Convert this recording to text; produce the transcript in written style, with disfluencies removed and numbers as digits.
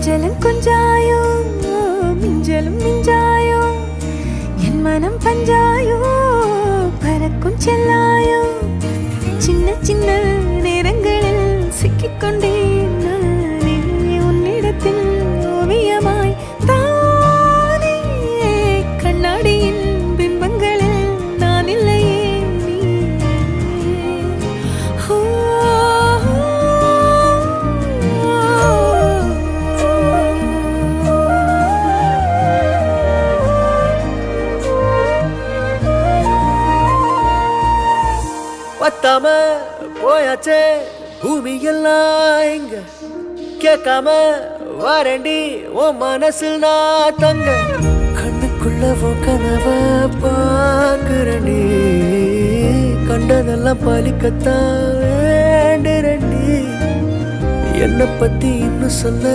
கொஞ்சலும் கொஞ்சாயோ மிஞ்சலும் மிஞ்சாயோ என் மனம் பஞ்சாயோ பறக்கும் செல்லாயோ சின்ன சின்ன நேரங்களில் சிக்கிக்கொண்டேன் நானே உன்னிடத்தில் ஓவியமாய் தானே கண்ணாடியின் பிம்பங்களில் நான் இல்லையே பத்தாம போயாச்சே பூமி எல்லாம் இங்க கேட்காம வாரண்டி உன் மனசில் நான் தங்க கண்ணுக்குள்ள உன் கனவ பாக்குறண்டி கண்டதெல்லாம் பலிக்கத்தான் வேண்டுறண்டி என்னை பத்தி இன்னும் சொல்ல